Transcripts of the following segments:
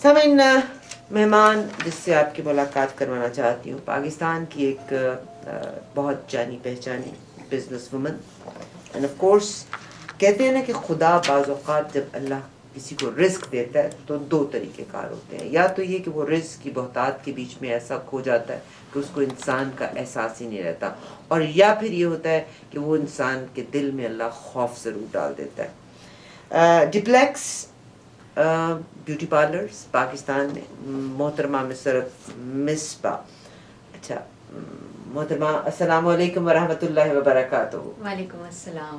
سامعین، مہمان جس سے آپ کی ملاقات کروانا چاہتی ہوں پاکستان کی ایک بہت جانی پہچانی business woman, and of course کہتے ہیں نا کہ خدا بعض اوقات جب اللہ کسی کو رزق دیتا ہے تو دو طریقے کار ہوتے ہیں، یا تو یہ کہ وہ رزق کی بہتات کے بیچ میں ایسا کھو جاتا ہے کہ اس کو انسان کا احساس ہی نہیں رہتا، اور یا پھر یہ ہوتا ہے کہ وہ انسان کے دل میں اللہ خوف ضرور ڈال دیتا ہے۔ ڈپلیکس بیوٹی پارلرز پاکستان میں، محترمہ مسرت مصباح، اچھا محترمہ السلام علیکم ورحمۃ اللہ وبرکاتہ۔ وعلیکم السلام۔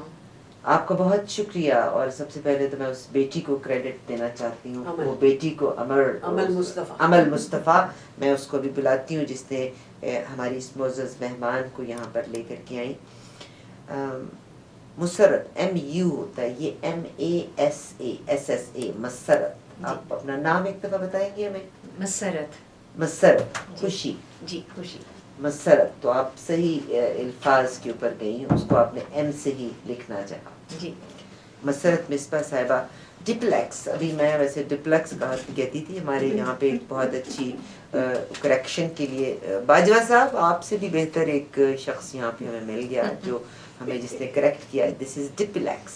آپ کا بہت شکریہ، اور سب سے پہلے تو میں اس بیٹی کو کریڈٹ دینا چاہتی ہوں، وہ بیٹی کو امل مصطفیٰ، میں اس کو بھی بلاتی ہوں جس نے ہماری اس معزز مہمان کو یہاں پر لے کر کے آئیں۔ مسرت MU ہوتا ہے، یہ MASSA مسرت۔ آپ اپنا نام ایک دفعہ بتائیں گے ہمیں؟ مسرت خوشی، جی خوشی مسرت، تو آپ صحیح الفاظ کے اوپر گئی ہیں، اس کو آپ نے M سے ہی لکھنا چاہا۔ جی مسرت مصباح صاحبہ، ڈپلیکس، ابھی میں ویسے ڈپلیکس کہتی تھی، ہمارے یہاں پہ ایک بہت اچھی کریکشن کے لیے باجوہ صاحب آپ سے بھی بہتر ایک شخص یہاں پہ ہمیں مل گیا جو ہمیں جس نے کریکٹ کیا، دس از ڈپلیکس۔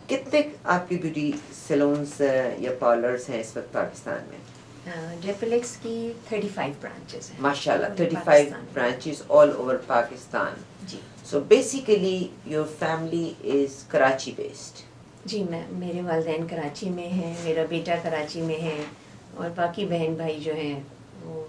کتنے آپ کی بیوٹی سیلونز یا پارلرز ہیں اس وقت پاکستان میں؟ ڈپلیکس کی 35 برانچز ہیں ماشاء اللہ، 35 برانچز آل اوور پاکستان۔ جی so basically your family is Karachi based? جی، میرے والدین کراچی میں ہیں، میرا بیٹا کراچی میں ہے، اور باقی بہن بھائی جو ہیں وہ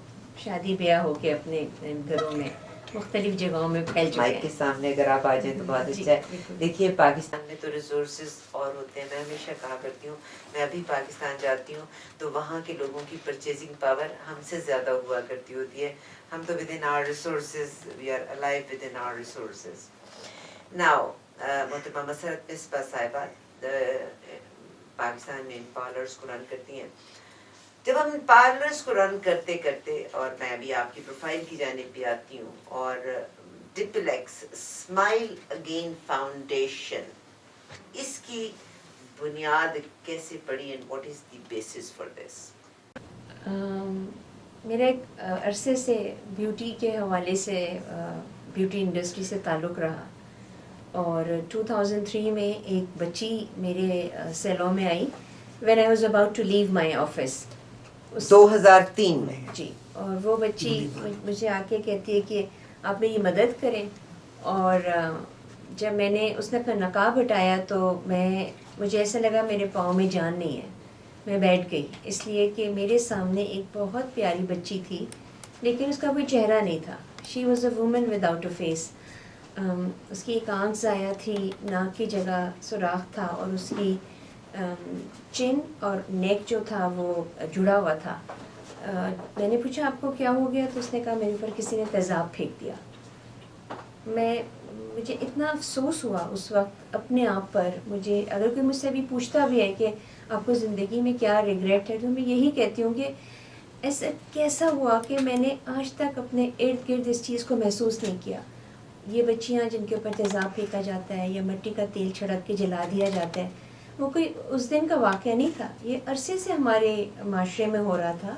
شادی بیاہ ہو کے اپنے گھروں میں مختلف جگہوں میں پھیل چکے ہیں۔ مائک کے سامنے اگر آپ آ جائیں تو بہت اچھا ہے۔ دیکھیے پاکستان میں تو ریسورسز اور ہوتے ہیں، میں ہمیشہ کہا کرتی ہوں، میں ابھی پاکستان جاتی ہوں تو وہاں کے لوگوں کی پرچیزنگ پاور ہم سے زیادہ ہوا کرتی ہوتی ہے، ہم تو with in our resources, we are alive with in our resources. Now محترمہ مسرت مصباح صاحبہ پاکستان میں ان پارلرز کو رن کرتی ہیں، جب ہم پارلرز کو رن کرتے کرتے، اور میں ابھی آپ کی پروفائل کی جانب بھی آتی ہوں، اور ڈپلیکس اسمائل اگین فاؤنڈیشن، اس کی بنیاد کیسے پڑی and what is the basis for this? میرا ایک عرصے سے بیوٹی کے حوالے سے بیوٹی انڈسٹری سے تعلق رہا، اور 2003 میں ایک بچی میرے سیلون میں آئی when I was about to leave my office۔ 2003 میں؟ جی، اور وہ بچی مجھے آ کے کہتی ہے کہ آپ میری مدد کریں، اور جب میں نے اس نے اپنا نقاب ہٹایا تو مجھے ایسا لگا میرے پاؤں میں جان نہیں ہے، میں بیٹھ گئی، اس لیے کہ میرے سامنے ایک بہت پیاری بچی تھی لیکن اس کا کوئی چہرہ نہیں تھا۔ She was a woman without a face. اس کی ایک آنکھ ضائع تھی، ناک کی جگہ سوراخ تھا، اور اس کی چن اور نیک جو تھا وہ جڑا ہوا تھا۔ میں نے پوچھا آپ کو کیا ہو گیا، تو اس نے کہا میرے اوپر کسی نے تیزاب پھینک دیا۔ مجھے اتنا افسوس ہوا اس وقت اپنے آپ پر۔ مجھے اگر کوئی مجھ سے بھی پوچھتا بھی ہے کہ آپ کو زندگی میں کیا ریگریٹ ہے، تو میں یہی کہتی ہوں کہ ایسا کیسا ہوا کہ میں نے آج تک اپنے ارد گرد اس چیز کو محسوس نہیں کیا۔ یہ بچیاں جن کے اوپر تیزاب پھینکا جاتا ہے یا مٹی کا تیل چھڑک کے جلا دیا جاتا ہے، وہ کوئی اس دن کا واقعہ نہیں تھا، یہ عرصے سے ہمارے معاشرے میں ہو رہا تھا،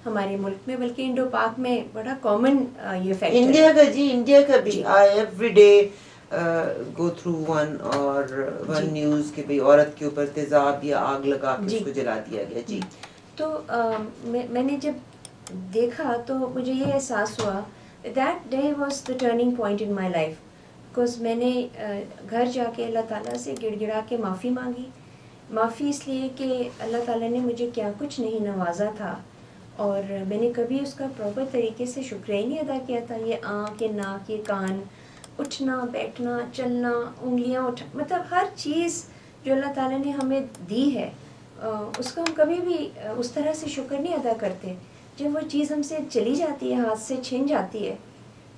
ہمارے ملک میں، بلکہ انڈو پاک میں بڑا کامن یہ فیکٹر ہے۔ انڈیا کا، جی انڈیا کا بھی every day go through one news کہ بھئی عورت کے اوپر تیزاب یا آگ لگا کے اس کو جلا دیا گیا۔ جی، تو میں نے جب دیکھا تو مجھے یہ احساس ہوا that day was the turning point in my life, because میں نے گھر جا کے اللہ تعالیٰ سے گڑ گڑا کے معافی مانگی۔ معافی اس لیے کہ اللہ تعالیٰ نے مجھے کیا کچھ نہیں نوازا تھا، اور میں نے کبھی اس کا پراپر طریقے سے شکریہ ہی نہیں ادا کیا تھا۔ یہ آنکھ، یہ ناک، یہ کان، اٹھنا بیٹھنا چلنا، انگلیاں مطلب ہر چیز جو اللہ تعالیٰ نے ہمیں دی ہے اس کا ہم کبھی بھی اس طرح سے شکر نہیں ادا کرتے۔ جب وہ چیز ہم سے چلی جاتی ہے، ہاتھ سے چھن جاتی ہے،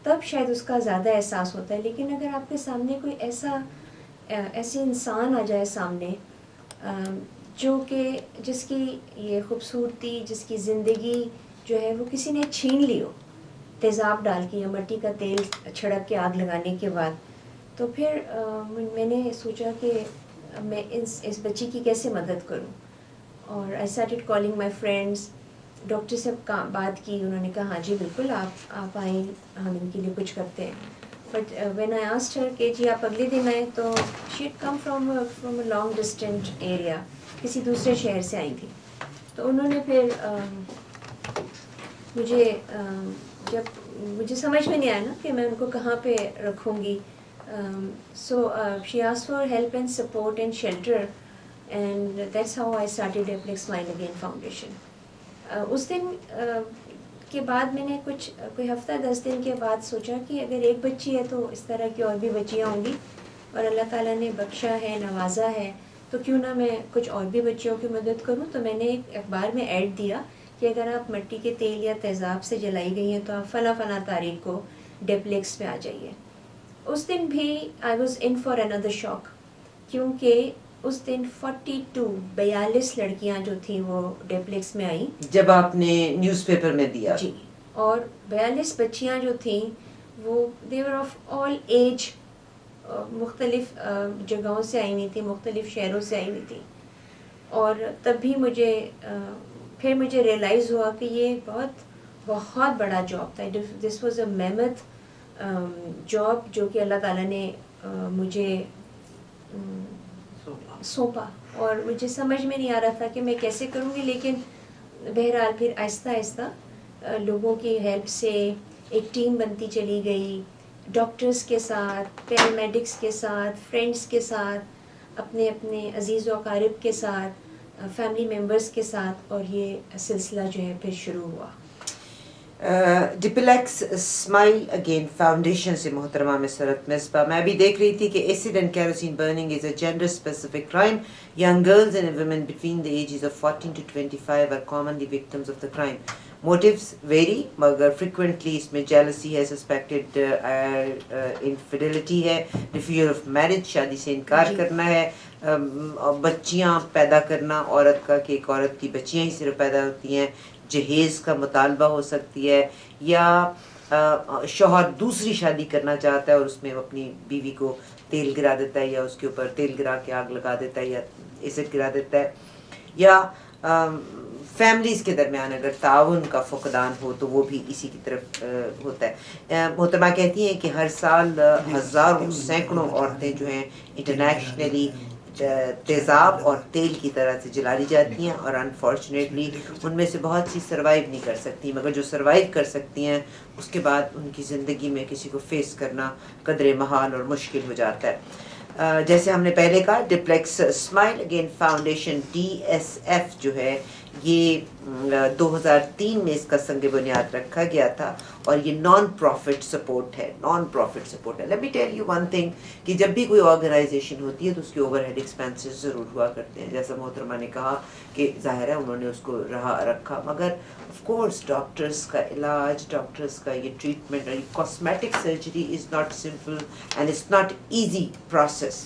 تب شاید اس کا زیادہ احساس ہوتا ہے۔ لیکن اگر آپ کے سامنے کوئی ایسے انسان آ جائے سامنے جو کہ جس کی یہ خوبصورتی، جس کی زندگی جو ہے وہ کسی نے چھین لی ہو تیزاب ڈال کے یا مٹی کا تیل چھڑک کے آگ لگانے کے بعد، تو پھر میں نے سوچا کہ میں اس بچی کی کیسے مدد کروں، اور I started calling my friends. Doctor سے بات کی, انہوں نے کہا ہاں جی بالکل آپ آئیں, ہم ان کے لیے کچھ کرتے ہیں. بٹ وین آئی آسکڈ ہر کہ جی آپ اگلے دن آئیں, تو she had come from a long distant area, کسی دوسرے شہر سے آئی تھی. تو انہوں نے پھر جب مجھے سمجھ میں نہیں آیا نا کہ میں ان کو کہاں پہ رکھوں گی, so she asked for help and support and shelter, and that's how I started a smile again foundation. اس دن کے بعد میں نے کوئی ہفتہ 10 دن کے بعد سوچا کہ اگر ایک بچی ہے تو اس طرح کی اور بھی بچیاں ہوں گی, اور اللہ تعالیٰ نے بخشا ہے, نوازا ہے, تو کیوں نہ میں کچھ اور بھی بچیوں کی مدد کروں. تو میں نے ایک اخبار میں ایڈ دیا کہ اگر آپ مٹی کے تیل یا تیزاب سے جلائی گئی ہیں تو آپ فلاں فلاں تاریخ کو ڈپلیکس پہ آ جائیے. اس دن بھی آئی واز ان فار اندر شاک, کیونکہ اس دن 42 لڑکیاں جو تھیں وہ ڈپلیکس میں آئیں جب آپ نے نیوز پیپر میں دیا. جی, اور 42 بچیاں جو تھیں وہ دے ور آف آل ایج, مختلف جگہوں سے آئی ہوئی تھیں, مختلف شہروں سے آئی ہوئی تھیں. اور تب بھی پھر مجھے ریئلائز ہوا کہ یہ بہت بڑا جاب تھا. دس واز اے میمتھ جاب جو کہ اللہ تعالیٰ نے مجھے سونپا, اور مجھے سمجھ میں نہیں آ رہا تھا کہ میں کیسے کروں گی. لیکن بہرحال پھر آہستہ آہستہ لوگوں کی ہیلپ سے ایک ٹیم بنتی چلی گئی, ڈاکٹرز کے ساتھ, پیرامیڈکس کے ساتھ, فرینڈس کے ساتھ, اپنے عزیز و اقارب کے ساتھ, فیملی ممبرس کے ساتھ, اور یہ سلسلہ جو ہے پھر شروع ہوا. ڈپلیکس اسمائل اگین فاؤنڈیشن سے محترمہ مسرت مصباح. میں ابھی دیکھ رہی تھی کہ acid and kerosene burning is a gender specific crime. Young girls and women between the ages of 14 to 25 are commonly victims of the crime. Motives vary, مگر frequently اس میں jealousy ہے, suspected infidelity ہے, refusal of marriage, شادی سے انکار کرنا ہے, بچیاں پیدا کرنا عورت کا, کہ ایک عورت کی بچیاں ہی صرف پیدا ہوتی ہیں, جہیز کا مطالبہ ہو سکتی ہے, یا شوہر دوسری شادی کرنا چاہتا ہے اور اس میں وہ اپنی بیوی کو تیل گرا دیتا ہے, یا اس کے اوپر تیل گرا کے آگ لگا دیتا ہے, یا ایسڈ گرا دیتا ہے, یا فیملیز کے درمیان اگر تعاون کا فقدان ہو تو وہ بھی اسی کی طرف ہوتا ہے. محترمہ کہتی ہیں کہ ہر سال ہزاروں سینکڑوں عورتیں جو ہیں انٹرنیشنلی تیزاب اور تیل کی طرح سے جلا لی جاتی ہیں, اور انفارچونیٹلی ان میں سے بہت سی سروائیو نہیں کر سکتی, مگر جو سروائیو کر سکتی ہیں اس کے بعد ان کی زندگی میں کسی کو فیس کرنا قدرے محال اور مشکل ہو جاتا ہے. جیسے ہم نے پہلے کہا, duplex smile again foundation DSF جو ہے یہ 2003 میں اس کا سنگ بنیاد رکھا گیا تھا, اور یہ نان پروفٹ سپورٹ ہے. Let me tell you one thing, کہ جب بھی کوئی آرگنائزیشن ہوتی ہے تو اس کے اوور ہیڈ ایکسپینسز ضرور ہوا کرتے ہیں. جیسا محترمہ نے کہا کہ ظاہر ہے انہوں نے اس کو رکھا, مگر آف کورس ڈاکٹرس کا علاج, ڈاکٹرس کا یہ ٹریٹمنٹ, اور cosmetic surgery is not simple and it's not easy process.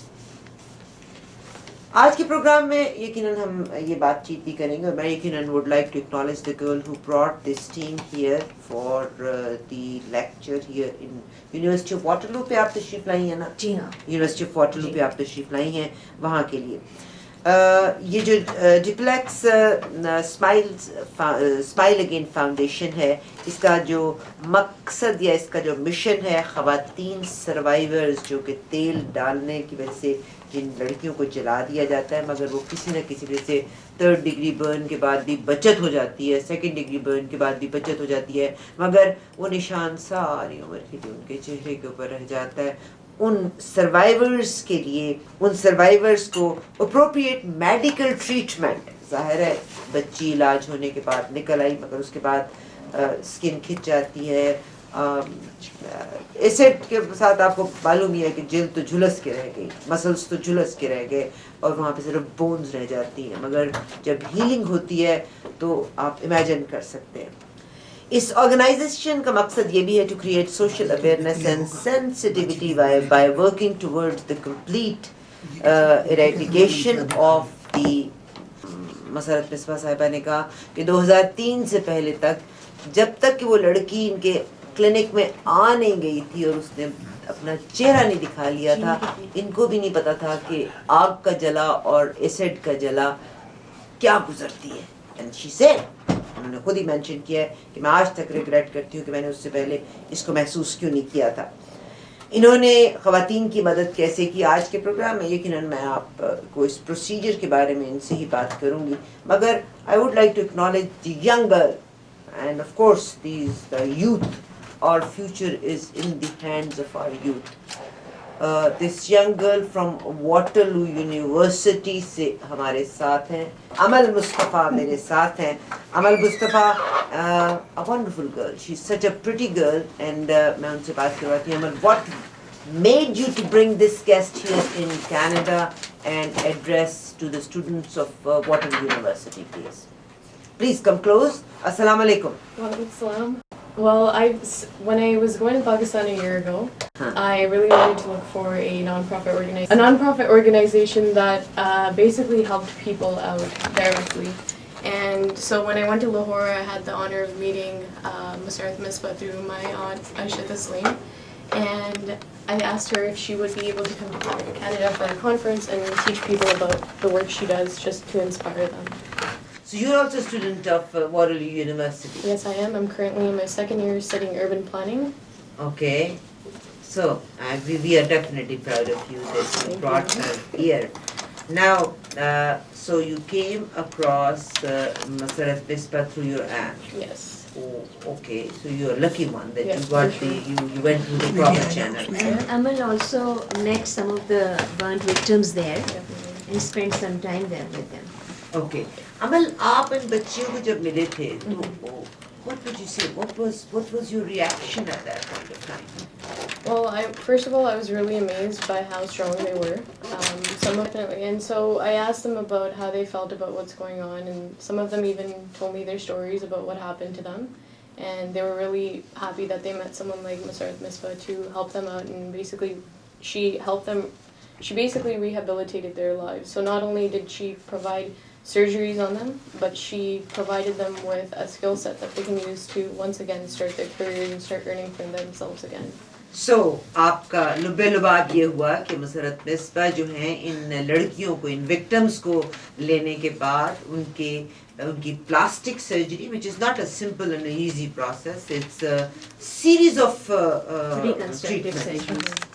آج کے پروگرام میں یقیناً ہم یہ بات چیت بھی کریں گے, اور میں یقیناً would like to acknowledge the girl who brought this team here for the lecture here in University of Waterloo پہ آپ تشریف لائی ہیں نا؟ جی ہاں, یونیورسٹی آف واٹرلو پہ آپ تشریف لائی ہیں, وہاں کے لیے یہ جو ڈپلیکس اسمائل اگین فاؤنڈیشن ہے, اس کا جو مقصد یا اس کا جو مشن ہے, خواتین سروائیورز جو کہ تیل ڈالنے کی وجہ سے جن لڑکیوں کو جلا دیا جاتا ہے, مگر وہ کسی نہ کسی وجہ سے 3rd ڈگری برن کے بعد بھی بچت ہو جاتی ہے, 2nd ڈگری برن کے بعد بھی بچت ہو جاتی ہے, مگر وہ نشان ساری عمر کے لیے ان کے چہرے کے اوپر رہ جاتا ہے. ان سروائیورز کے لیے, ان سروائیورز کو اپروپریٹ میڈیکل ٹریٹمنٹ, ظاہر ہے بچی علاج ہونے کے بعد نکل آئی, مگر اس کے بعد اسکن کھچ جاتی ہے, ایسڈ کے ساتھ آپ کو معلوم ہی ہے کہ جلد تو جھلس کے رہ گئی, مسلس تو جھلس کے رہ گئے, اور وہاں پہ صرف بونز رہ جاتی ہیں. مگر جب ہیلنگ ہوتی ہے تو آپ امیجن کر سکتے ہیں. اس آرگنائزیشن کا مقصد یہ بھی ہے to create social awareness and sensitivity by working toward the complete eradication of the. Musarrat Misbah sahiba نے کہا کہ 2003 سے پہلے تک, جب تک کہ وہ لڑکی ان کے کلینک میں آ نہیں گئی تھی اور اس نے اپنا چہرہ نہیں دکھا لیا تھا, ان کو بھی نہیں پتا تھا کہ آگ کا جلا اور ایسڈ کا جلا کیا گزرتی ہے. اینڈ شی سیڈ, انہوں نے خود ہی مینشن کیا ہے کہ میں آج تک ریگریٹ کرتی ہوں کہ میں نے اس سے پہلے اس کو محسوس کیوں نہیں کیا تھا. انہوں نے خواتین کی مدد کیسے کی. آج کے پروگرام میں یقیناً میں آپ کو اس پروسیجر کے بارے میں ان سے ہی بات کروں گی, مگر I would like to acknowledge the young girl and of course the youth. Our future is in the hands of our youth. This young girl from Waterloo University سے ہمارے ساتھ ہیں. امل مصطفیٰ میرے ساتھ ہیں. امل مصطفیٰ a wonderful girl. She's such a pretty girl and میں ان سے بات کرواتی ہوں. امل, what made you to bring this guest here in Canada and address to the students of Waterloo University, please? Please come close. Assalamu alaikum. Walaikum salam. Well, when I was going to Pakistan a year ago, I really wanted to look for a non-profit organization that basically helped people out directly. And so when I went to Lahore, I had the honor of meeting Musarrat Misbah through my aunt Aisha Tasleem, and I asked her if she would be able to come to Canada for a conference and teach people about the work she does, just to inspire them. So you're also a student of Waterloo University. Yes, I am. I'm currently in my second year studying urban planning. Okay. So we are definitely proud of you that you brought her here. Now, so you came across Musarrat Misbah through your aunt. Yes. Oh, okay. So you're a lucky one that Yes, you got for you went through the proper channel. And Amal also met some of the burnt victims there Definitely. and spent some time there with them. Okay. Amal, آپ ان بچیوں کو جب ملے تھے تو what would you say? What was your reaction at that point of time? Well, first of all, I was really amazed by how strong they were. And so I asked them about how they felt about what's going on, and some of them even told me their stories about what happened to them. And they were really happy that they met someone like Musarrat Misbah to help them out, and basically she helped them. She basically rehabilitated their lives. So not only did she provide surgeries on them, but she provided them with a skill set that they can use to once again start their careers and start earning for themselves again. So, آپ کا لب لباب یہ ہوا کہ مسرت مصباح جو ہیں ان لڑکیوں کو, ان وکٹمز کو لینے کے بعد ان کی plastic surgery, which is not a simple and easy process, it's a series of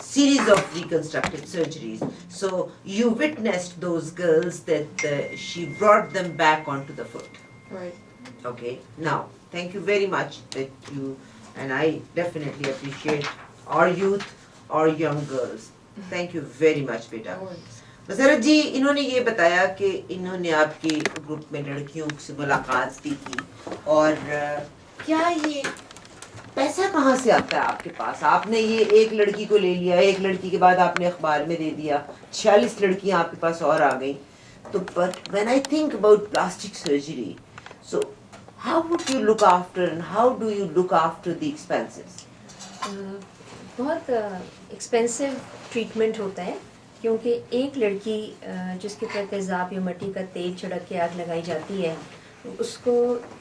series of reconstructive surgeries. So you witnessed those girls that she brought them back onto the foot. Right. Okay. Now, thank you very much that you, and I definitely appreciate our youth, our young girls. Thank you very much, beta. مسرت جی, انہوں نے یہ بتایا کہ انہوں نے آپ کے group میں لڑکیوں سے ملاقات بھی کی, اور کیا یہ پیسہ کہاں سے آتا ہے آپ کے پاس؟ آپ نے یہ ایک لڑکی کو لے لیا, ایک لڑکی کے بعد آپ نے اخبار میں دے دیا, 46 لڑکیاں آپ کے پاس اور آ گئیں. تو but when I think about plastic surgery, so how would you look after and how do you look after the expenses? بہت ایکسپینسو ٹریٹمنٹ ہوتا ہے, کیونکہ ایک لڑکی جس کے اوپر تیزاب یا مٹی کا تیل چھڑک کے آگ لگائی جاتی ہے, اس کو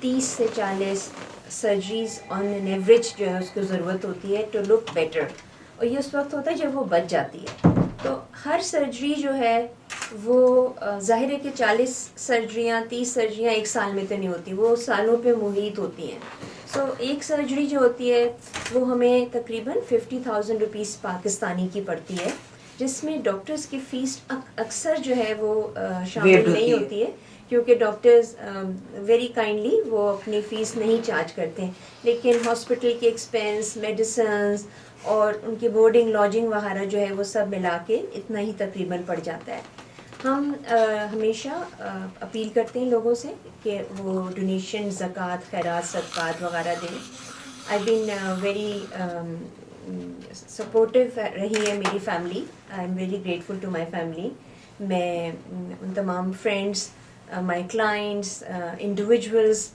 30 سے 40 سرجریز آن این ایوریج جو ہے اس کو ضرورت ہوتی ہے ٹو لک بیٹر, اور یہ اس وقت ہوتا ہے جب وہ بچ جاتی ہے. تو ہر سرجری جو ہے وہ ظاہر ہے کہ 40 سرجریاں 30 سرجریاں ایک سال میں تو نہیں ہوتی, وہ سالوں پہ محیط ہوتی ہیں. سو ایک سرجری جو ہوتی ہے وہ ہمیں تقریباً 50,000 روپیز پاکستانی کی پڑتی ہے, جس میں ڈاکٹرز کی فیس اکثر جو ہے وہ شامل نہیں ہوتی ہے, کیونکہ ڈاکٹرز ویری کائنڈلی وہ اپنی فیس نہیں چارج کرتے ہیں, لیکن ہاسپٹل کے ایکسپینس, میڈیسنز اور ان کی بورڈنگ لاجنگ وغیرہ جو ہے وہ سب ملا کے اتنا ہی تقریباً پڑ جاتا ہے. ہم ہمیشہ اپیل کرتے ہیں لوگوں سے کہ وہ ڈونیشن, زکوٰۃ, خیرات, صدقات وغیرہ دیں. آئی بین ویری سپورٹیو رہی ہے میری family, I am very grateful to my family. میں ان تمام فرینڈس, مائی کلائنٹس, انڈیویجولز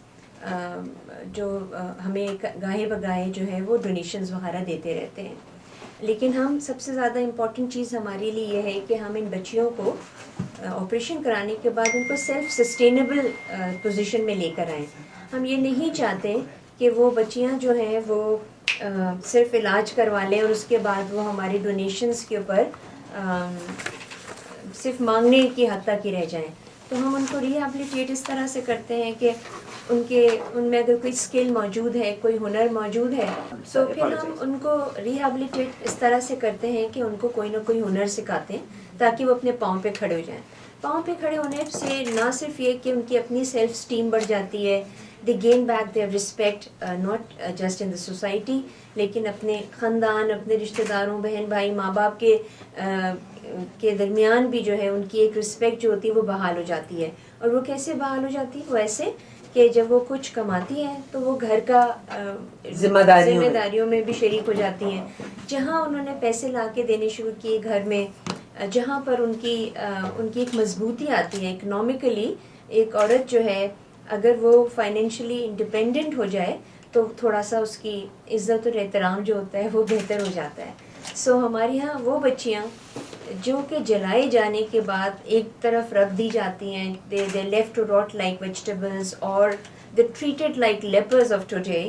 جو ہمیں گاہے بگاہے جو ہے وہ ڈونیشنز وغیرہ دیتے رہتے ہیں. لیکن ہم سب سے زیادہ امپورٹنٹ چیز ہمارے لیے یہ ہے کہ ہم ان بچیوں کو آپریشن کرانے کے بعد ان کو سیلف سسٹینیبل پوزیشن میں لے کر آئیں. ہم یہ نہیں چاہتے کہ وہ بچیاں جو ہیں وہ صرف علاج کروا لیں اور اس کے بعد وہ ہماری ڈونیشنز کے اوپر صرف مانگنے کی حد تک ہی رہ جائیں. تو ہم ان کو ریہیبلیٹیٹ اس طرح سے کرتے ہیں کہ ان میں اگر کوئی اسکل موجود ہے, کوئی ہنر موجود ہے, تو پھر ہم ان کو ریہیبلیٹیٹ اس طرح سے کرتے ہیں کہ ان کو کوئی نہ کوئی ہنر سکھاتے ہیں تاکہ وہ اپنے پاؤں پہ کھڑے ہو جائیں. پاؤں پہ کھڑے ہونے سے نہ صرف یہ کہ ان کی اپنی سیلف اسٹیم بڑھ جاتی ہے, they gain back their respect not just in the society, لیکن اپنے خاندان, اپنے رشتہ داروں, بہن بھائی, ماں باپ کے درمیان بھی جو ہے ان کی ایک رسپیکٹ جو ہوتی ہے وہ بحال ہو جاتی ہے. اور وہ کیسے بحال ہو جاتی ہے؟ وہ ایسے کہ جب وہ کچھ کماتی ہیں تو وہ گھر کا ذمہ داریوں میں بھی شریک ہو جاتی ہیں. جہاں انہوں نے پیسے لا کے دینے شروع کیے گھر میں, جہاں پر ان کی ایک مضبوطی آتی ہے اکنامکلی. ایک عورت جو ہے اگر وہ فائنینشلی انڈیپینڈنٹ ہو جائے تو تھوڑا سا اس کی عزت اور احترام جو ہوتا ہے وہ بہتر ہو جاتا ہے. سو ہمارے یہاں وہ بچیاں جو کہ جلائے جانے کے بعد ایک طرف رکھ دی جاتی ہیں, they left to rot like vegetables اور they treated like lepers of today,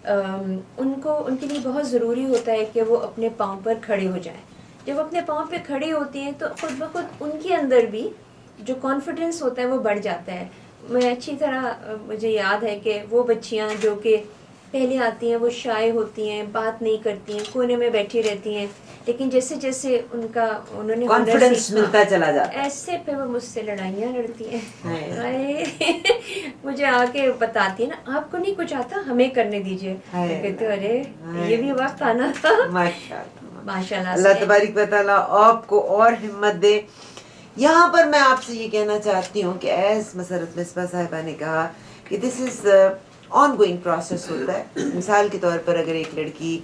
ان کے لیے بہت ضروری ہوتا ہے کہ وہ اپنے پاؤں پر کھڑے ہو جائیں. جب وہ اپنے پاؤں پہ کھڑی ہوتی ہیں تو خود بخود ان کے اندر بھی جو کانفیڈنس ہوتا ہے وہ بڑھ جاتا ہے. میں اچھی طرح مجھے یاد ہے کہ وہ بچیاں جو کہ پہلے آتی ہیں وہ شائع ہوتی ہیں, بات نہیں کرتی ہیں, کونے میں بیٹھی رہتی ہیں, لیکن جیسے جیسے انہوں نے کانفیڈنس ملتا چلا جاتا ہے, ایسے پھر وہ مجھ سے لڑائیاں لڑتی ہیں. مجھے آ کے بتاتی ہے نا, آپ کو نہیں کچھ آتا, ہمیں کرنے دیجیے. کہتے ارے یہ بھی وقت آنا تھا. ماشاء اللہ تبارک و تعالیٰ آپ کو اور ہمت دے. یہاں پر میں آپ سے یہ کہنا چاہتی ہوں کہ ایز مسرت مصباح صاحبہ نے کہا کہ دس از آن گوئنگ پروسیس ہوتا ہے. مثال کے طور پر اگر ایک لڑکی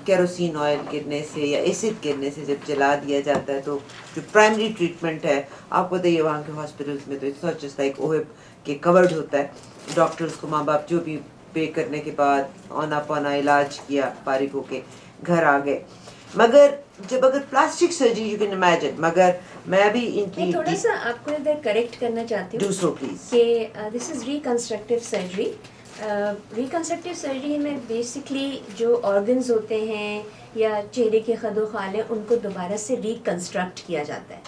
کیروسین آئل گرنے سے یا ایسڈ گرنے سے جب جلا دیا جاتا ہے تو جو پرائمری ٹریٹمنٹ ہے, آپ کو بتائیے وہاں کے ہاسپٹلس میں تو اٹس ناٹ جسٹ لائک اوہب کہ کورڈ ہوتا ہے. ڈاکٹرس کو ماں باپ جو بھی پے کرنے کے بعد اونا پونا علاج کیا, فارغ ہو کے گھر آ گئے. مگر جب اگر plastic surgery you can imagine, مگر میں بھی ان کی تھوڑا سا آپ کو ادھر کریکٹ کرنا چاہتی ہوں دوسروں پلیز کہ دس از ریکنسٹرکٹیو سرجری. ریکنسٹرکٹیو سرجری میں بیسکلی جو آرگنز ہوتے ہیں یا چہرے کے خد و خال ہیں ان کو دوبارہ سے ریکنسٹرکٹ کیا جاتا ہے.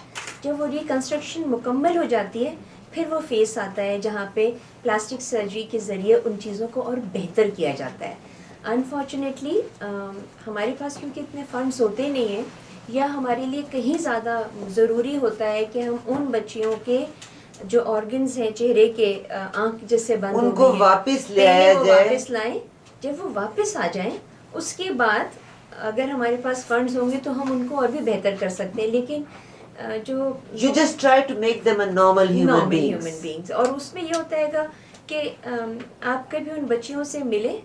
جب وہ ریکنسٹرکشن مکمل ہو جاتی ہے پھر وہ فیس آتا ہے جہاں پہ پلاسٹک سرجری کے ذریعے ان چیزوں کو اور بہتر کیا جاتا ہے. انفارچونیٹلی ہمارے پاس کیونکہ اتنے فنڈز ہوتے نہیں ہیں, یا ہمارے لیے کہیں زیادہ ضروری ہوتا ہے کہ ہم ان بچیوں کے جو آرگنز ہیں چہرے کے, آنکھ جس سے بند ان ہو کو گئی واپس لے آیا جائے, واپس لائیں. جب وہ واپس آ جائیں اس کے بعد اگر ہمارے پاس فنڈز ہوں گے تو ہم ان کو اور بھی بہتر کر سکتے ہیں. لیکن جو you just try to make them a normal human beings, اور اس میں یہ ہوتا ہے گا کہ آپ کبھی ان بچیوں سے ملیں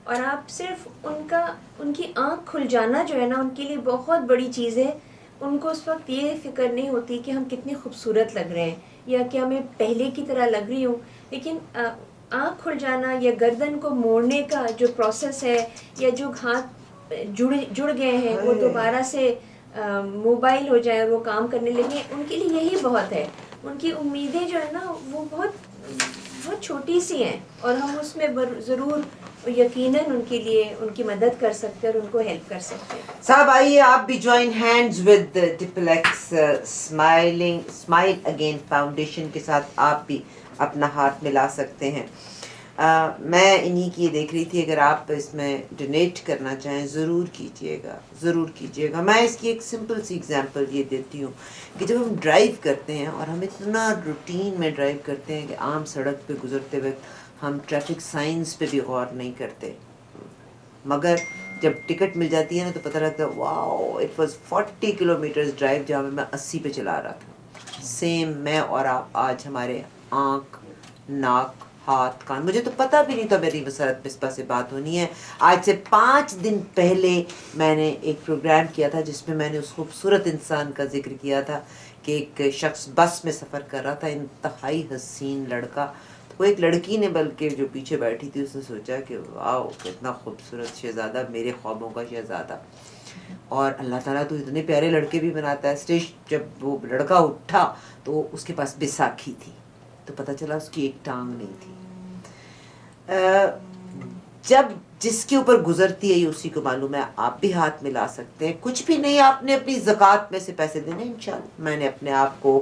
اور آپ صرف ان کی آنکھ کھل جانا جو ہے نا ان کے لیے بہت بڑی چیز ہے. ان کو اس وقت یہ فکر نہیں ہوتی کہ ہم کتنے خوبصورت لگ رہے ہیں یا کہ میں پہلے کی طرح لگ رہی ہوں, لیکن آنکھ کھل جانا یا گردن کو موڑنے کا جو پروسیس ہے یا جو ہاتھ جڑ گئے ہیں وہ دوبارہ سے موبائل ہو جائے, وہ کام کرنے لگے, ان کے لیے یہی بہت ہے. ان کی امیدیں جو ہے نا وہ بہت چھوٹی سی ہیں اور ہم اس میں ضرور یقیناً ان کے لیے ان کی مدد کر سکتے ہیں اور ان کو ہیلپ کر سکتے ہیں. صاحب آئیے آپ بھی join hands with duplex smile again foundation کے ساتھ آپ بھی اپنا ہاتھ ملا سکتے ہیں. میں انہی کی دیکھ رہی تھی, اگر آپ اس میں ڈونیٹ کرنا چاہیں ضرور کیجیے گا, ضرور کیجیے گا. میں اس کی ایک سمپل سی ایگزامپل یہ دیتی ہوں کہ جب ہم ڈرائیو کرتے ہیں اور ہم اتنا روٹین میں ڈرائیو کرتے ہیں کہ عام سڑک پہ گزرتے وقت ہم ٹریفک سائنس پہ بھی غور نہیں کرتے, مگر جب ٹکٹ مل جاتی ہے نا تو پتہ لگتا ہے واو اٹ واز 40 کلومیٹرز ڈرائیو جہاں میں 80 پہ چلا رہا تھا. سیم میں اور آپ آج ہمارے آنکھ, ناک, ہاتھ, کان, مجھے تو پتہ بھی نہیں تھا میری مسرت مصباح سے بات ہونی ہے. آج سے 5 دن پہلے میں نے ایک پروگرام کیا تھا جس میں نے اس خوبصورت انسان کا ذکر کیا تھا کہ ایک شخص بس میں سفر کر رہا تھا, انتہائی حسین لڑکا. وہ ایک لڑکی نے بلکہ جو پیچھے بیٹھی تھی اس نے سوچا کہ واو کتنا خوبصورت شہزادہ, میرے خوابوں کا شہزادہ. اور اللہ تعالیٰ تو اتنے پیارے لڑکے بھی بناتا ہے. اسٹیج جب وہ لڑکا اٹھا تو اس کے پاس بیساکھی تھی, تو پتہ چلا اس کی ایک ٹانگ نہیں تھی. جب جس کے اوپر گزرتی ہے یہ اسی کو معلوم ہے. آپ بھی ہاتھ ملا سکتے ہیں, کچھ بھی نہیں, آپ نے اپنی زکوٰۃ میں سے پیسے دینے. انشاءاللہ میں نے اپنے آپ کو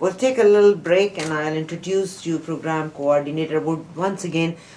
We'll take a little break and I'll introduce you program coordinator. Once again,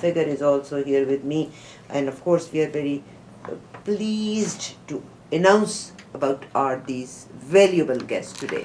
figure, is also here with me, and of course we are very pleased to announce about these valuable guests today.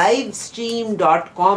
livestream.com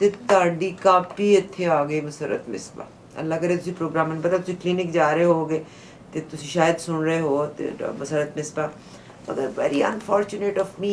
ਤੇ ਤੁਹਾਡੀ copy ਇੱਥੇ ਆ ਗਈ ਮਸਰਤ ਮਿਸਬਾ. ਅੱਲਾ ਕਰੇ ਤੁਸੀਂ programme ਨੂੰ ਪਤਾ ਤੁਸੀਂ ਕਲੀਨਿਕ ਜਾ ਰਹੇ ਹੋਗੇ ਤੇ ਤੁਸੀਂ ਸ਼ਾਇਦ ਸੁਣ ਰਹੇ ਹੋ ਤੇ ਮਸਰਤ ਮਿਸਬਾ. ਮਗਰ very unfortunate of me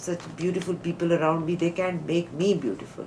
such beautiful people around me, they can't make me beautiful.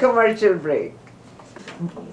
Commercial break.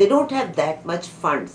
They don't have that much funds.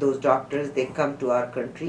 Those doctors they come to our country,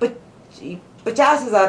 50,000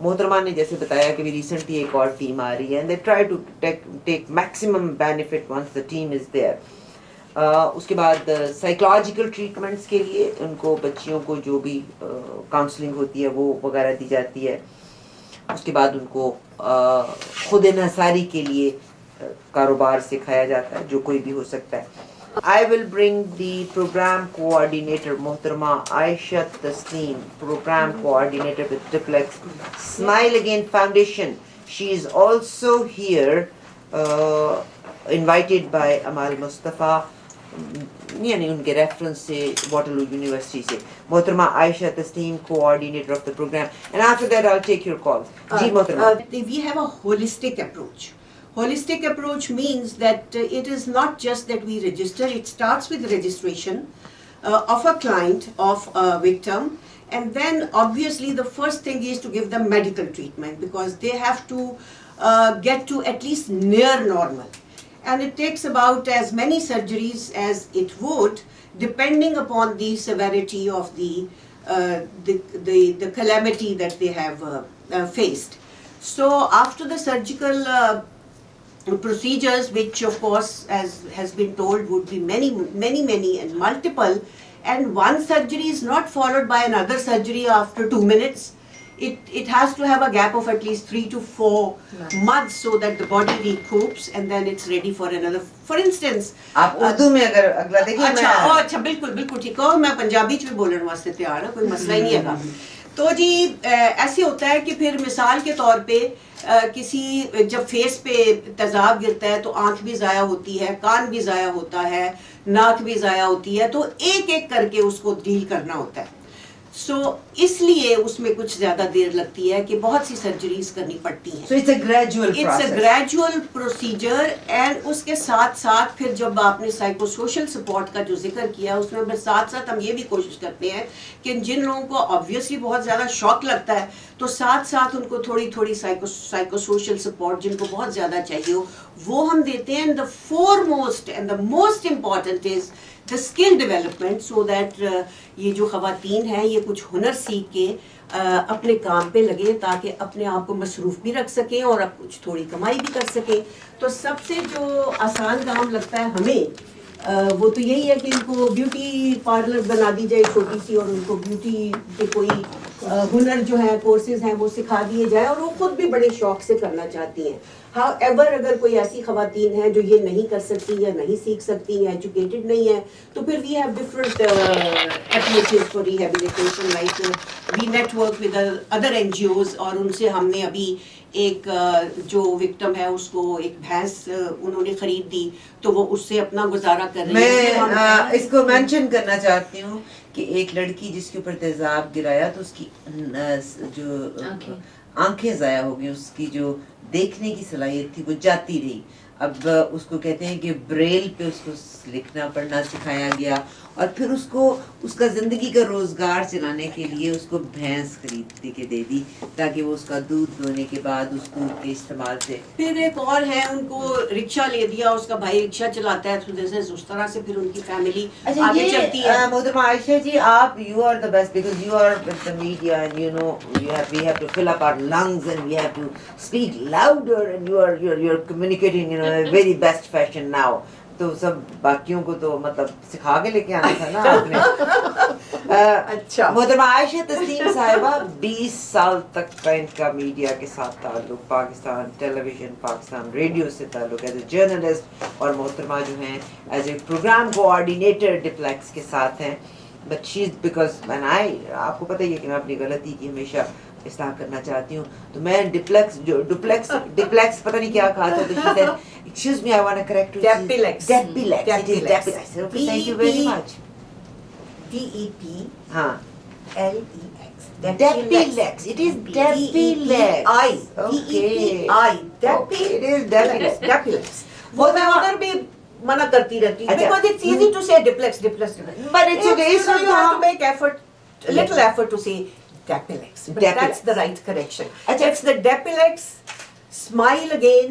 محترمہ نے جیسے بتایا کہ بھی ریسنٹلی ایک اور ٹیم آ رہی ہے and they try to take maximum benefit once the team is there. اس کے بعد سائیکولوجیکل ٹریٹمنٹس کے لیے ان کو بچیوں کو جو بھی کاؤنسلنگ ہوتی ہے وہ وغیرہ دی جاتی ہے. اس کے بعد ان کو خود انحصاری کے لیے کاروبار سکھایا جاتا ہے جو کوئی بھی ہو سکتا ہے. I will bring the program coordinator محترمہ عائشہ تسلیم, program coordinator with Duplex Smile Again Foundation. She is also here, invited by Amal Mustafa, یعنی ان کے ریفرنس سے واٹرلو یونیورسٹی سے. محترمہ عائشہ تسلیم, coordinator of the program, and after that I'll take your calls. جی محترمہ. We have a holistic approach. Holistic approach means that it is not just that we register, it starts with registration of a client, of a victim, and then obviously the first thing is to give them medical treatment because they have to get to at least near normal. And it takes about as many surgeries as it would depending upon the severity of the calamity that they have faced. So after the surgical procedures, which of course as has been told would be many and multiple, and one surgery is not followed by another surgery after 2 minutes. It has to have a gap of at least 3 to 4 months so that the body recoups and then it's ready for another. For instance, آپ اردو میں اگر اگلا دیکھیں. اچھا بالکل ٹھیک ہے, میں پنجابی چ بھی بولنے واسطے تیار ہوں, کوئی مسئلہ ہی نہیں ہے گا. تو جی ایسے ہوتا ہے کہ پھر مثال کے طور پہ کسی جب فیس پہ تیزاب گرتا ہے تو آنکھ بھی ضائع ہوتی ہے, کان بھی ضائع ہوتا ہے, ناک بھی ضائع ہوتی ہے, تو ایک ایک کر کے اس کو ڈیل کرنا ہوتا ہے. سو اس لیے اس میں کچھ زیادہ دیر لگتی ہے کہ بہت سی سرجریز کرنی پڑتی ہیں. So it's a gradual process. It's a gradual procedure and اس کے ساتھ ساتھ پھر جب آپ نے سائیکو سوشل سپورٹ کا جو ذکر کیا اس میں ساتھ ساتھ ہم یہ بھی کوشش کرتے ہیں کہ جن لوگوں کو obviously بہت زیادہ شوق لگتا ہے تو ساتھ ساتھ ان کو تھوڑی سائیکو سوشل سپورٹ جن کو بہت زیادہ چاہیے ہو وہ ہم دیتے ہیں. The foremost and the most important is the skill development so that یہ جو خواتین ہیں یہ کچھ ہنر سیکھ کے اپنے کام پہ لگے تاکہ اپنے آپ کو مصروف بھی رکھ سکیں اور اب کچھ تھوڑی کمائی بھی کر سکیں. تو سب سے جو آسان کام لگتا ہے ہمیں وہ تو یہی ہے کہ ان کو بیوٹی پارلر بنا دی جائے چھوٹی سی اور ان کو بیوٹی کے کوئی ہنر جو ہے کورسز ہیں وہ سکھا دیے جائے اور وہ خود بھی بڑے شوق سے کرنا چاہتی ہیں. ہاؤ ایور اگر کوئی ایسی خواتین ہیں جو یہ نہیں کر سکتی یا نہیں سیکھ سکتی یا ایجوکیٹڈ نہیں ہے تو پھر we have different approaches for rehabilitation like we network with other N G Os اور ان سے ہم نے ابھی ایک جو وکٹم ہے اس کو ایک بھینس انہوں نے خرید دی تو وہ اس سے اپنا گزارا کر رہی ہے. میں اس کو مینشن کرنا چاہتی ہوں کہ ایک لڑکی جس کے اوپر تیزاب گرایا تو اس کی جو آنکھیں ضائع ہو گئی, اس کی جو دیکھنے کی صلاحیت تھی وہ جاتی رہی. اب اس کو کہتے ہیں کہ بریل پہ اس کو لکھنا پڑھنا سکھایا گیا اور پھر اس کو اس کا زندگی کا روزگار چلانے کے لیے اس کو بھینس خرید کے دے دی تاکہ وہ اس کا دودھ دونے کے بعد اس دودھ کے استعمال سے. پھر ایک اور ہے ان کو رکشہ لے دیا, اس کا بھائی رکشہ چلاتا ہے تو جیسے اس طرح سے پھر ان کی فیملی آگے چلتی ہے. محترمہ عائشہ جی آپ you are the best because you are with the media and you know we have to fill up our lungs and we have to speak louder and you are communicating in a very best fashion now. تو سب باقیوں کو تو مطلب سکھا کے لے کے آنا تھا نا آپ نے. اچھا محترمہ عائشہ تسلیم صاحبہ 20 سال تک کا ان کا میڈیا کے ساتھ تعلق, Pakistan television, Pakistan radio سے تعلق ایز اے جرنلسٹ, اور محترمہ جو ہیں as a programme coordinator duplex کے ساتھ ہیں. But she is because when آپ کو پتہ ہی ہے کہ میں اپنی غلطی کی ہمیشہ اصلاح کرنا چاہتی ہوں تو میں ڈپلیکس پتہ نہیں کیا کہا تھا تو she said excuse me I want to correct you. Depilex. It is Depilex. Okay, thank you very much. DEPLEX. ہاں Depilex. It is Depilex. Okay, it is Depilex. وہ میں ادھر بھی منع کرتی رہتی ہوں because it's easy to say Diplex. But it's okay. So you have to make little effort to say Depilex. But that's the right correction. It's the Depilex Smile Again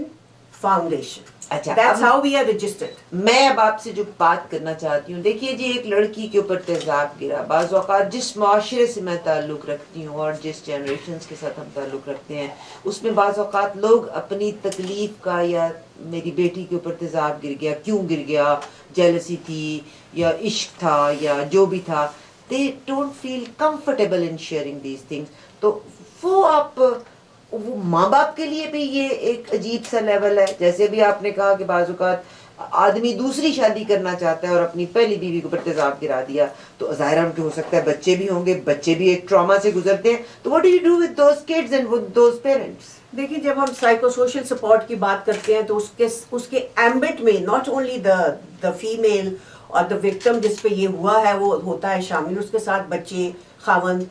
Foundation. اچھا، That's اب- how we are registered. میں اب آپ سے جو بات کرنا چاہتی ہوں، دیکھیے جی، ایک لڑکی کے اوپر تیزاب گرا، بعض اوقات جس معاشرے سے میں تعلق رکھتی ہوں اور جس جنریشنز کے ساتھ ہم تعلق رکھتے ہیں، اس میں بعض اوقات لوگ اپنی تکلیف کا، یا میری بیٹی کے اوپر تیزاب گر گیا، کیوں گر گیا، جیلسی تھی یا عشق تھا یا جو بھی تھا، they don't feel comfortable in sharing these things. تو وہ آپ، وہ ماں باپ کے لیے بھی یہ ایک عجیب سا لیول ہے. جیسے بھی آپ نے کہا کہ بعض اوقات آدمی دوسری شادی کرنا چاہتا ہے اور اپنی پہلی بیوی کے اوپر تیزاب گرا دیا، تو ظاہر ہے کہ ہو سکتا ہے بچے بھی ہوں گے، بچے بھی ایک ٹراما سے گزرتے ہیں. تو what do you do with those kids and with those parents? دیکھیے، جب ہم سائیکو سوشل سپورٹ کی بات کرتے ہیں تو اس کے ایمبٹ میں ناٹ اونلی دا فیمیل اور دا وکٹم جس پہ یہ ہوا ہے وہ ہوتا ہے شامل، اس کے ساتھ بچے، خاوند،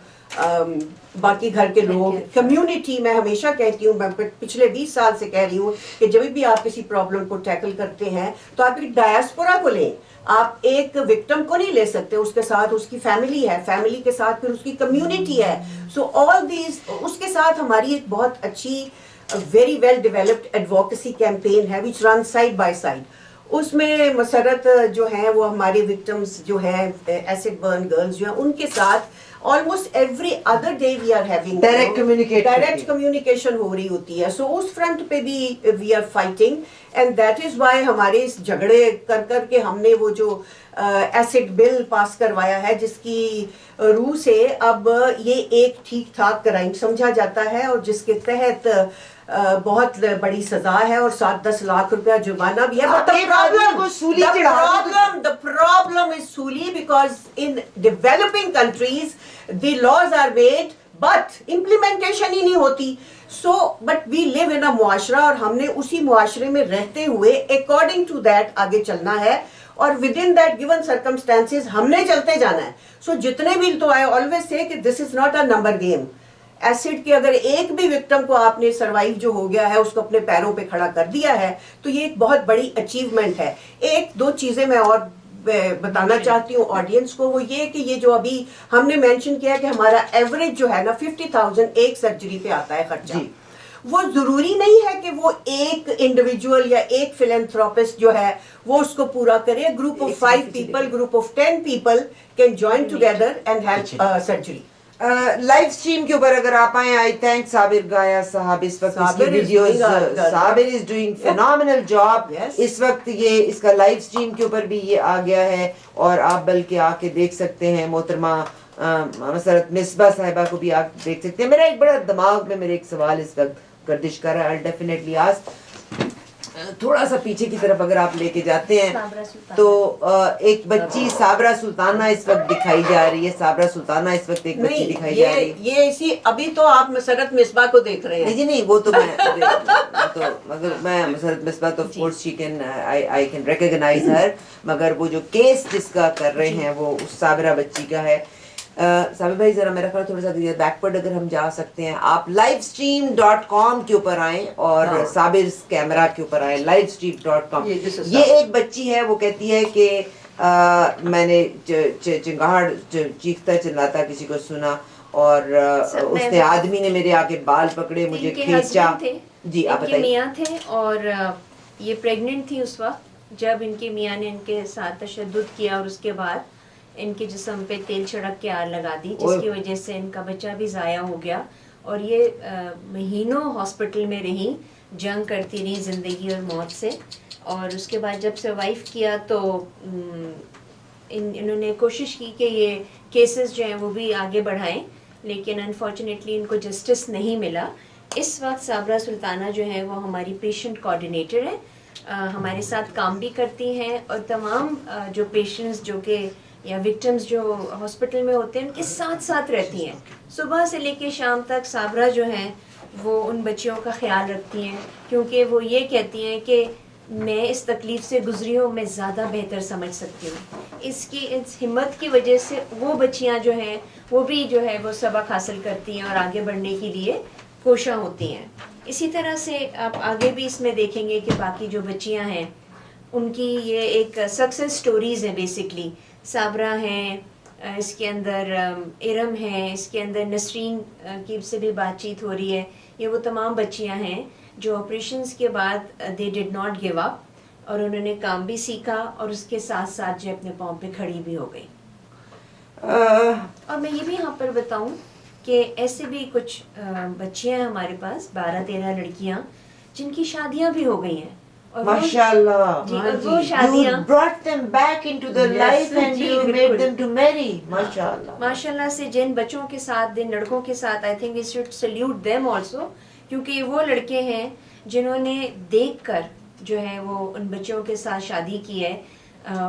باقی گھر کے لوگ، کمیونٹی. میں ہمیشہ کہتی ہوں، میں پچھلے 20 سال سے کہہ رہی ہوں کہ جب بھی آپ کسی پرابلم کو ٹیکل کرتے ہیں تو آپ ایک ڈائسپورا کو لیں. آپ ایک وکٹم کو نہیں لے سکتے، اس کے ساتھ اس کی فیملی ہے، فیملی کے ساتھ پھر اس کی کمیونٹی ہے. سو آل دیز، اس کے ساتھ ہماری ایک بہت اچھی very well developed advocacy campaign ہے which run side by side. اس میں مسرت جو ہیں وہ ہمارے وکٹمز جو ہیں ایسڈ برن گرلز جو ہیں ان کے ساتھ almost every other day we are having direct communication ہو رہی ہوتی ہے. سو اس فرنٹ پہ بھی we are fighting and that is why ہمارے اس جھگڑے کر کے ہم نے وہ جو ایسڈ بل پاس کروایا ہے جس کی روح سے اب یہ ایک ٹھیک ٹھاک کرائم سمجھا جاتا ہے اور جس کے تحت بہت بڑی سزا ہے اور 7-10 لاکھ روپیہ جرمانہ بھی ہے. The problem is سولی because in developing countries the laws are made but implementation ہی نہیں ہوتی. So but we live in a معاشرہ اور ہم نے اسی معاشرے میں رہتے ہوئے according to that آگے چلنا ہے اور within that given circumstances ہم نے چلتے جانا ہے. So جتنے بھی تو I always say کہ this is not a number game. Acid کے اگر ایک بھی وکٹم کو آپ نے سروائیو جو ہو گیا ہے اس کو اپنے پیروں پہ کھڑا کر دیا ہے تو یہ ایک بہت بڑی اچیومنٹ ہے. ایک دو چیزیں میں اور بتانا چاہتی ہوں آڈینس کو، وہ یہ کہ یہ جو ابھی ہم نے مینشن کیا کہ ہمارا ایوریج جو ہے نا 50,000 ایک سرجری پہ آتا ہے خرچہ. وہ ضروری نہیں ہے کہ وہ ایک انڈیویجول یا ایک فلینتھراپسٹ جو ہے وہ اس کو پورا کرے. Group of 5 people, group of 10 people can join together and help surgery. Live stream کے اوپر اگر آپ آئیں، آئی تھینک صابر گایا صاحب، اس وقت اس کی videos, Sabir is doing phenomenal job. اس وقت یہ اس کا لائیو اسٹریم کے اوپر بھی یہ آ گیا ہے اور آپ بلکہ آ کے دیکھ سکتے ہیں. محترمہ مسرت مصباح صاحبہ کو بھی آپ دیکھ سکتے ہیں. میرا ایک بڑا دماغ میں میرے ایک سوال اس وقت گردش کر رہا ہے. ڈیفینیٹلی آسک، تھوڑا سا پیچھے کی طرف اگر آپ لے کے جاتے ہیں تو ایک بچی صابرہ سلطانہ اس وقت دکھائی جا رہی ہے. صابرہ سلطانہ اس وقت ایک بچی دکھائی جا رہی ہے. یہ اسی ابھی تو آپ مسرت مصباح کو دیکھ رہے ہیں. نہیں نہیں، وہ تو مگر میں مسرت مصباح تو course she can I can recognize her, مگر وہ جو کیس جس کا کر رہے ہیں وہ اس صابرہ بچی کا ہے. صابر بھائی ذرا میرا خیال تھوڑا سا بیکورڈ اگر ہم جا سکتے ہیں، آپ livestream.com کے اوپر آئیں اور صابر کیمرہ کے اوپر آئیں. livestream.com. یہ ایک بچی ہے، وہ کہتی ہے کہ میں نے چنگاڑ چیختا چلاتا کسی کو سنا اور اس نے آدمی نے میرے آگے بال پکڑے، مجھے کھینچا. جی آپ بتائیے. میاں تھے اور یہ پریگننٹ تھی اس وقت جب ان کے میاں نے ان کے ساتھ تشدد کیا اور اس کے بعد ان کے جسم پہ تیل چھڑک کے آگ لگا دی، جس کی وجہ سے ان کا بچہ بھی ضائع ہو گیا اور یہ مہینوں ہاسپٹل میں رہیں، جنگ کرتی رہی زندگی اور موت سے. اور اس کے بعد جب سروائیو کیا تو انہوں نے کوشش کی کہ یہ کیسز جو ہیں وہ بھی آگے بڑھائیں، لیکن انفارچونیٹلی ان کو جسٹس نہیں ملا. اس وقت صابرہ سلطانہ جو ہیں وہ ہماری پیشنٹ کوآرڈینیٹر ہیں، ہمارے ساتھ کام بھی کرتی ہیں اور تمام جو پیشنٹس جو کہ یا وکٹمز جو ہاسپٹل میں ہوتے ہیں ان کے ساتھ ساتھ رہتی ہیں. صبح سے لے کے شام تک صابرہ جو ہیں وہ ان بچیوں کا خیال رکھتی ہیں، کیونکہ وہ یہ کہتی ہیں کہ میں اس تکلیف سے گزری ہوں، میں زیادہ بہتر سمجھ سکتی ہوں. اس ہمت کی وجہ سے وہ بچیاں جو ہیں وہ بھی جو ہے وہ سبق حاصل کرتی ہیں اور آگے بڑھنے کے لیے کوشاں ہوتی ہیں. اسی طرح سے آپ آگے بھی اس میں دیکھیں گے کہ باقی جو بچیاں ہیں ان کی یہ ایک سکسیس سٹوریز ہیں. بیسکلی صابرہ ہیں، اس کے اندر ارم ہیں، اس کے اندر نسرین کی سے بھی بات چیت ہو رہی ہے. یہ وہ تمام بچیاں ہیں جو آپریشنز کے بعد دے ڈڈ ناٹ گیو اپ اور انہوں نے کام بھی سیکھا اور اس کے ساتھ ساتھ جو اپنے پاؤں پہ کھڑی بھی ہو گئی. اور میں یہ بھی یہاں پر بتاؤں کہ ایسے بھی کچھ بچیاں ہیں ہمارے پاس 12-13 لڑکیاں جن کی شادیاں بھی ہو گئی ہیں. اور ماشاءاللہ. جی اور وہ شادیاں You brought them back into the life and G, you بالکل. made them to marry. ماشاءاللہ. ماشاءاللہ سے جن بچوں کے ساتھ جن لڑکوں کے ساتھ I think we should salute them also, کیونکہ یہ وہ لڑکے ہیں جنہوں نے دیکھ کر جو ہے وہ ان بچوں کے ساتھ شادی کی ہے.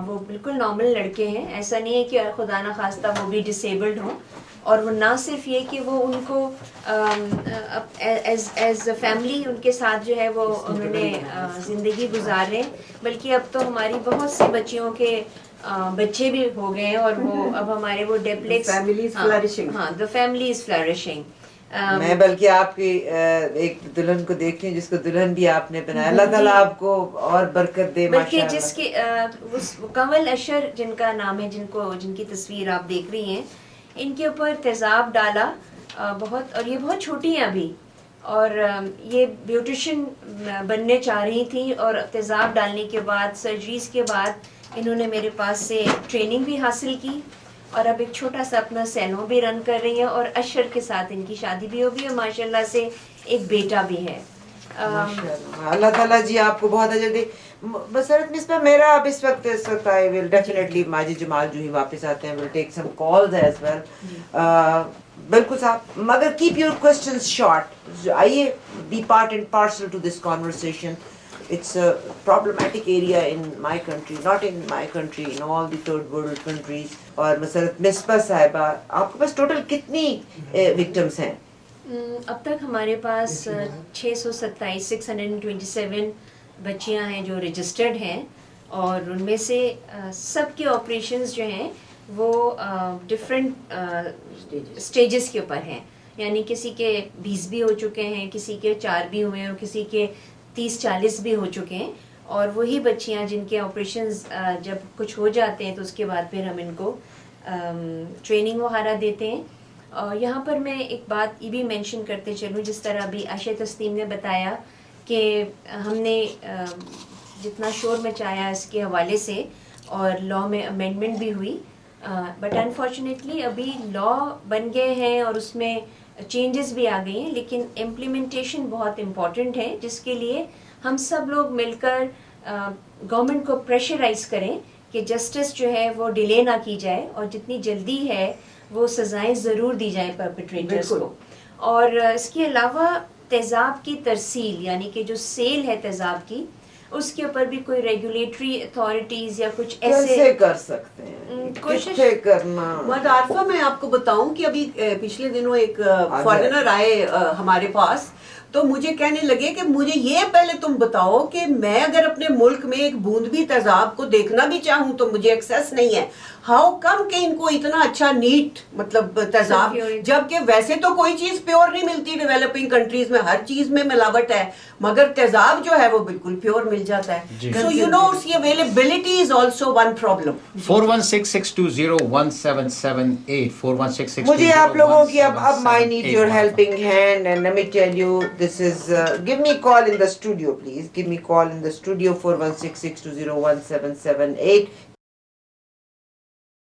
وہ بالکل نارمل لڑکے ہیں، ایسا نہیں ہے کہ خدا نہ خواستہ وہ بھی ڈسیبلڈ ہوں. اور وہ نہ صرف یہ کہ وہ ان کو ایز اے فیملی ان کے ساتھ جو ہے وہ انہوں نے زندگی گزار رہے ہیں، بلکہ اب تو ہماری بہت سی بچیوں کے بچے بھی ہو گئے ہیں اور وہ اب ہمارے وہ ڈیپلیکس ہاں the family is flourishing. میں بلکہ آپ کی ایک دلہن کو دیکھیں جس کو دلہن بھی آپ نے بنایا. اللہ تعالیٰ آپ کو اور برکت دے. بلکہ جس کے کنول اشر جن کا نام ہے، جن کی تصویر آپ دیکھ رہی ہیں، ان کے اوپر تیزاب ڈالا بہت، اور یہ بہت چھوٹی ہیں ابھی، اور یہ بیوٹیشین بننے چاہ رہی تھیں، اور تیزاب ڈالنے کے بعد سرجریز کے بعد انہوں نے میرے پاس سے ٹریننگ بھی حاصل کی، اور اب ایک چھوٹا سا اپنا سیلون بھی رن کر رہی ہیں، اور اشر کے ساتھ ان کی شادی بھی ہوگی اور ماشاءاللہ سے ایک بیٹا بھی ہے. اللہ تعالیٰ جی آپ کو بہت اجر دے. بصرت مصباح میرا اب اس وقت I will definitely ماجد جمال جو ہی واپس آتے ہیں will take some calls as well. بالکل صاحب، مگر keep your questions short. آئیے be part and parcel to this conversation. It's a problematic area in my country, not in my country, in all the third world countries. اور مسرت مصباح صاحبہ آپ کے پاس total کتنی victims ہیں؟ اب تک ہمارے پاس 627 بچیاں ہیں جو رجسٹرڈ ہیں، اور ان میں سے سب کے آپریشنز جو ہیں وہ ڈفرینٹ اسٹیجز کے اوپر ہیں. یعنی کسی کے 20 بھی ہو چکے ہیں، کسی کے 4 بھی ہوئے ہیں، اور کسی کے 30-40 بھی ہو چکے ہیں. اور وہی بچیاں جن کے آپریشنز جب کچھ ہو جاتے ہیں تو اس کے بعد پھر ہم ان کو ٹریننگ وغیرہ دیتے ہیں. یہاں پر میں ایک بات یہ بھی مینشن کرتے چلوں، جس طرح ابھی عائشہ تسنیم نے بتایا کہ ہم نے جتنا شور مچایا اس کے حوالے سے، اور لاء میں امینڈمنٹ بھی ہوئی، بٹ انفارچونیٹلی ابھی لاء بن گئے ہیں اور اس میں چینجز بھی آ گئی ہیں، لیکن امپلیمنٹیشن بہت امپورٹنٹ ہے، جس کے لیے ہم سب لوگ مل کر گورنمنٹ کو پریشرائز کریں کہ جسٹس جو ہے وہ ڈیلے نہ کی جائے، اور جتنی جلدی ہے وہ سزائیں ضرور دی جائیں پرپیٹریٹرز کو. اور اس کے علاوہ تیزاب کی ترسیل، یعنی کہ جو سیل ہے تیزاب کی، اس کے اوپر بھی کوئی ریگولیٹری اتھارٹیز یا کچھ ایسے کیسے کر سکتے ہیں، کیسے کرنا. عارفہ میں آپ کو بتاؤں کہ ابھی پچھلے دنوں ایک فارنر آئے ہمارے پاس، تو مجھے کہنے لگے کہ مجھے یہ پہلے تم بتاؤ کہ میں اگر اپنے ملک میں ایک بوند بھی تیزاب کو دیکھنا بھی چاہوں تو مجھے ایکسیس نہیں ہے. ہاؤ کم کہ ان کو اتنا اچھا نیٹ مطلب تیزاب، جبکہ ویسے تو کوئی چیز پیور نہیں ملتی ڈیولپنگ کنٹریز میں، ہر چیز میں ملاوٹ ہے، مگر تیزاب جو ہے وہ بالکل پیور مل جاتا ہے. سو یو نو اس کی availability is also one problem. 416-620-1778 مجھے آپ لوگوں کی اب I need your helping hand, and let me tell you this is give me call in the studio please, give me call in the studio 416-620-1778.